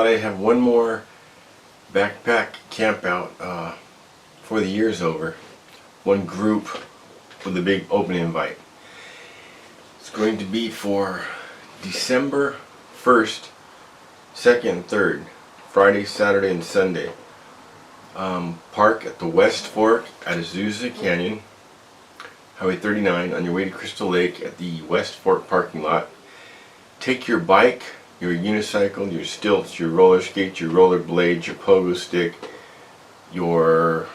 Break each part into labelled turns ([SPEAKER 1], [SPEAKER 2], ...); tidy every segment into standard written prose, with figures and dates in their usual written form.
[SPEAKER 1] thought I'd have one more backpack camp out before the year's over. One group with a big open invite. It's going to be for December 1st, 2nd, and 3rd. Friday, Saturday, and Sunday. Park at the West Fork at Azusa Canyon, Highway 39, on your way to Crystal Lake at the West Fork parking lot. Take your bike, your unicycle, your stilts, your roller skates, your roller blades, your pogo stick, your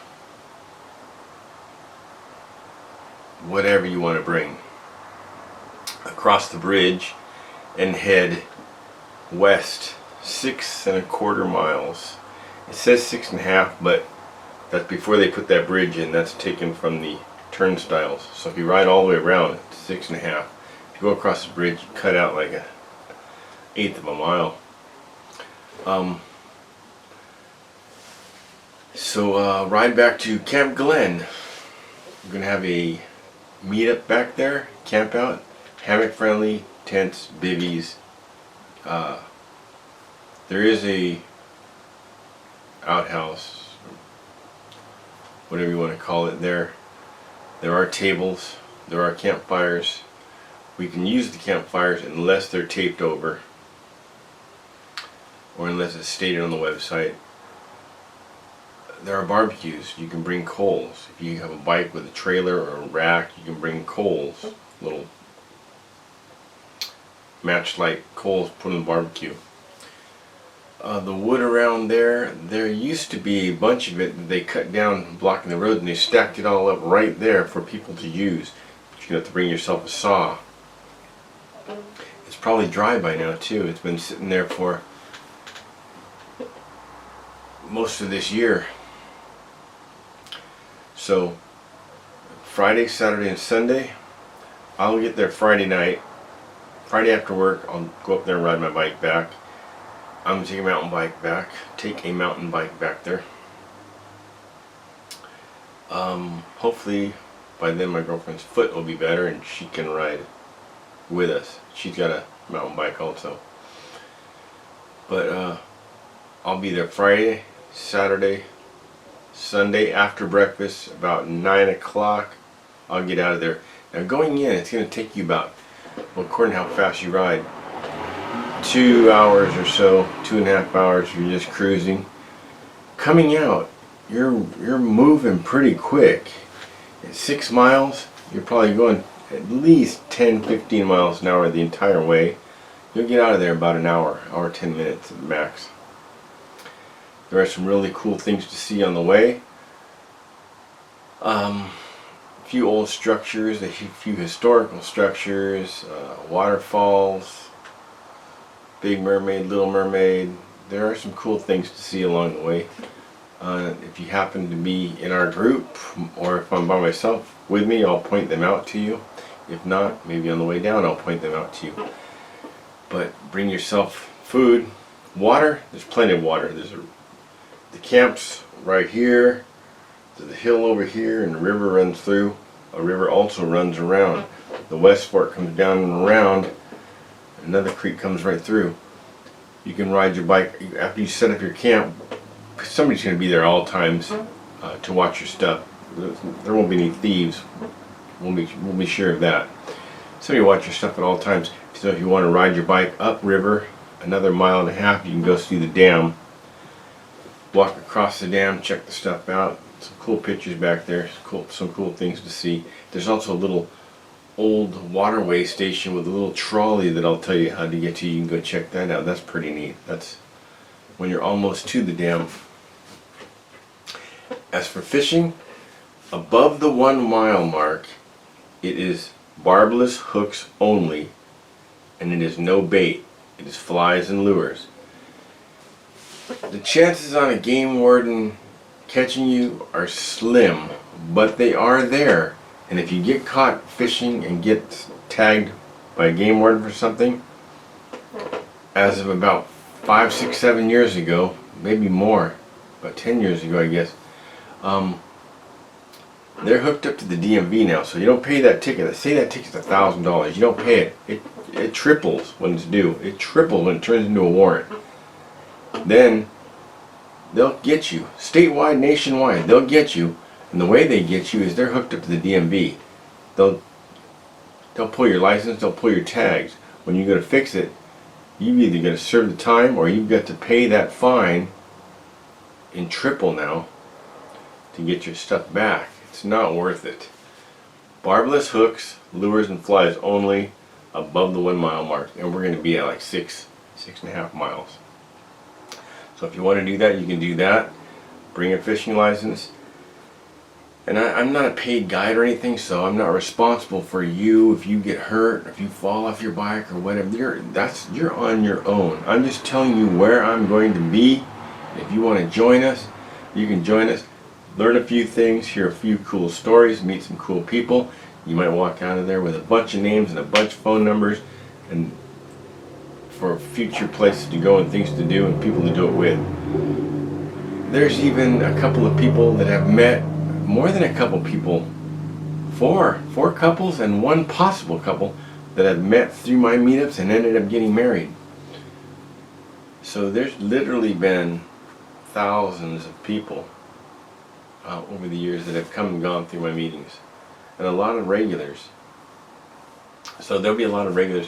[SPEAKER 1] whatever you want to bring, across the bridge and head west 6¼ miles. It says 6½, but that's before they put that bridge in. That's taken from the turnstiles. So if you ride all the way around, it's 6½. If you go across the bridge, you cut out like a 1/8 mile. So ride back to Camp Glen. We're gonna have a meetup back there, camp out, hammock friendly, tents, bivvies. There is a outhouse, whatever you want to call it there. There are tables, there are campfires. We can use the campfires unless they're taped over or unless it's stated on the website. There are barbecues. You can bring coals. If you have a bike with a trailer or a rack, you can bring coals, little matchlight coals, put in the barbecue. The wood around there used to be a bunch of it that they cut down blocking the road, and they stacked it all up right there for people to use. But you're going to have to bring yourself a saw. It's probably dry by now too. It's been sitting there for most of this year. So Friday, Saturday, and Sunday, I'll get there Friday night. Friday after work, I'll go up there and ride my bike back. I'm going to take a mountain bike back. Take a mountain bike back there. Hopefully by then my girlfriend's foot will be better and she can ride with us. She's got a mountain bike also. But I'll be there Friday, Saturday, Sunday after breakfast, about 9 o'clock. I'll get out of there. Now going in, it's going to take you about, well, according to how fast you ride, 2 hours or so, 2½ hours if you're just cruising. Coming out, you're moving pretty quick. At 6 miles, you're probably going at least 10-15 miles an hour the entire way. You'll get out of there about an hour, 10 minutes at the max. There are some really cool things to see on the way. A few old structures, a few historical structures, waterfalls, Big Mermaid, Little Mermaid. There are some cool things to see along the way. If you happen to be in our group, or if I'm by myself with me, I'll point them out to you. If not, maybe on the way down I'll point them out to you. But bring yourself food, water. There's plenty of water. The camp's right here. There's a hill over here, and the river runs through. A river also runs around. The West Fork comes down and around. Another creek comes right through. You can ride your bike after you set up your camp. Somebody's going to be there all times to watch your stuff. There won't be any thieves. We'll be sure of that. Somebody will watch your stuff at all times. So if you want to ride your bike upriver another 1.5 miles, you can go see the dam. Walk across the dam, check the stuff out. Some cool pictures back there. Some cool things to see. There's also a little old waterway station with a little trolley that I'll tell you how to get to. You can go check that out. That's pretty neat. That's when you're almost to the dam. As for fishing, above the 1 mile mark, it is barbless hooks only, and it is no bait. It is flies and lures. The chances on a game warden catching you are slim, but they are there. And if you get caught fishing and get tagged by a game warden for something, as of about 5, 6, 7 years ago, maybe more, about 10 years ago I guess, they're hooked up to the DMV now, so you don't pay that ticket. Say that ticket's $1,000. You don't pay it. It triples when it's due. It triples when it turns into a warrant. then they'll get you. Statewide, nationwide, they'll get you. And the way they get you is they're hooked up to the DMV. They'll pull your license, they'll pull your tags. When you go to fix it, you've either got to serve the time or you've got to pay that fine in triple now to get your stuff back. It's not worth it. Barbless hooks, lures, and flies only above the 1 mile mark, and we're going to be at like 6.5 miles. So if you want to do that, you can do that. Bring a fishing license. And I'm not a paid guide or anything, so I'm not responsible for you if you get hurt, if you fall off your bike or whatever. You're on your own. I'm just telling you where I'm going to be. If you want to join us, you can join us. Learn a few things, hear a few cool stories, meet some cool people. You might walk out of there with a bunch of names and a bunch of phone numbers and for future places to go and things to do and people to do it with. There's even a couple of people that have met, more than a couple people, four couples and one possible couple that have met through my meetups and ended up getting married. So there's literally been thousands of people over the years that have come and gone through my meetings, and a lot of regulars. So there'll be a lot of regulars.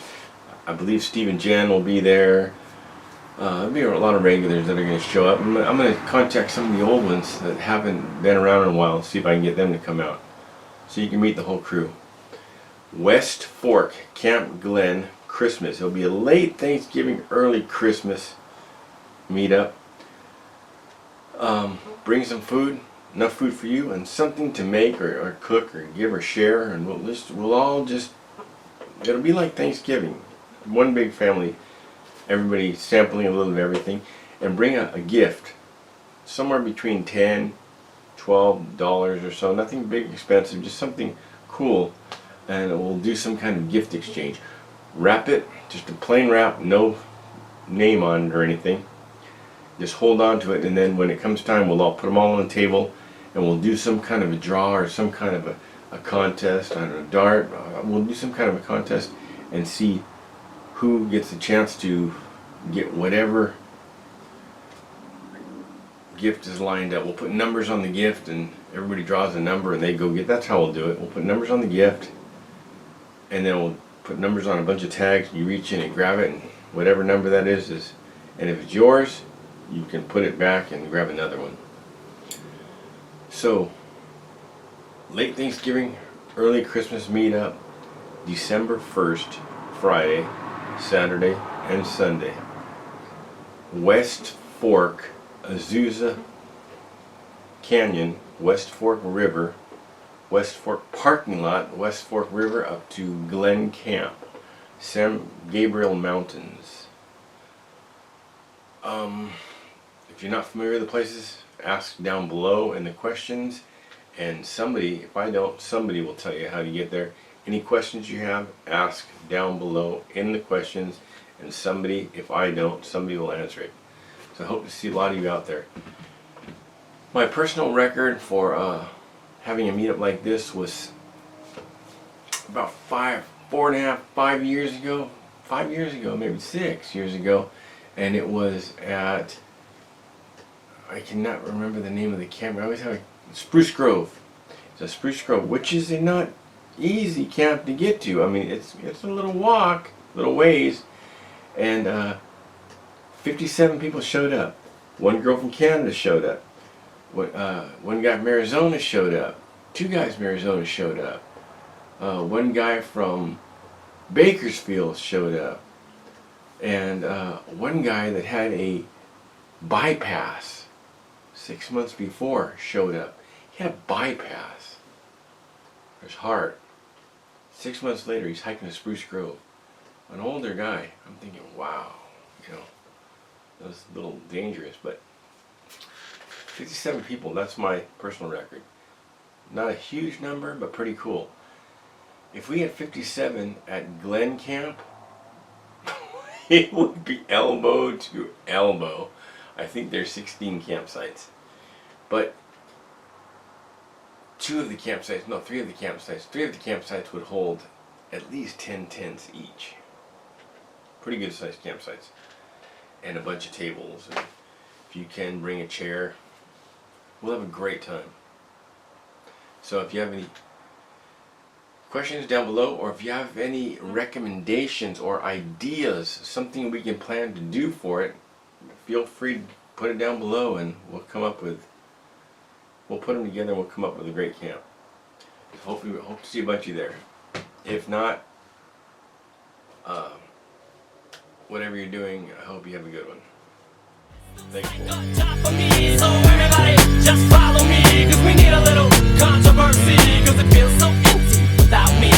[SPEAKER 1] I believe Steve and Jen will be there. There'll be a lot of regulars that are going to show up. I'm going to contact some of the old ones that haven't been around in a while and see if I can get them to come out, so you can meet the whole crew. West Fork, Camp Glen, Christmas. It'll be a late Thanksgiving, early Christmas meetup. Bring some food. Enough food for you and something to make or cook or give or share, and we'll all just, it'll be like Thanksgiving, one big family, everybody sampling a little of everything, and bring a gift, somewhere between $10, $12 or so, nothing big expensive, just something cool, and we'll do some kind of gift exchange. Wrap it, just a plain wrap, no name on it or anything. Just hold on to it, and then when it comes time, we'll all put them all on the table, and we'll do some kind of a draw or some kind of a contest, I don't know, dart. We'll do some kind of a contest and see who gets a chance to get whatever gift is lined up. We'll put numbers on the gift, and everybody draws a number, and they go get. That's how we'll do it. We'll put numbers on the gift, and then we'll put numbers on a bunch of tags. You reach in and grab it, and whatever number that is, and if it's yours, you can put it back and grab another one. So, late Thanksgiving, early Christmas meetup, December 1st, Friday, Saturday, and Sunday. West Fork, Azusa Canyon, West Fork River, West Fork parking lot, West Fork River up to Glen Camp, San Gabriel Mountains. If you're not familiar with the places, ask down below in the questions, and somebody, if I don't, somebody will tell you how to get there. Any questions you have, ask down below in the questions, and somebody, if I don't, somebody will answer it. So I hope to see a lot of you out there. My personal record for having a meetup like this was about 5 years ago, maybe 6 years ago, and it was at, I cannot remember the name of the camp. I always have Spruce Grove. It's a Spruce Grove, which is a not easy camp to get to. I mean, it's a little walk, little ways, and 57 people showed up. One girl from Canada showed up. One guy from Arizona showed up. 2 guys from Arizona showed up. One guy from Bakersfield showed up. And one guy that had a bypass 6 months before showed up. He had a bypass. His heart. 6 months later, he's hiking to Spruce Grove. An older guy. I'm thinking, wow, you know, that was a little dangerous, but 57 people, that's my personal record. Not a huge number, but pretty cool. If we had 57 at Glen Camp, it would be elbow to elbow. I think there's 16 campsites. But 3 of the campsites would hold at least 10 tents each. Pretty good sized campsites. and a bunch of tables. And if you can bring a chair, we'll have a great time. So if you have any questions down below, or if you have any recommendations or ideas, something we can plan to do for it, feel free to put it down below, and we'll put them together and we'll come up with a great camp. Hopefully, we hope to see a bunch of you there. If not, whatever you're doing, I hope you have a good one. Thanks. So everybody just follow me, 'cause we need a little controversy, 'cause it feels so empty without me.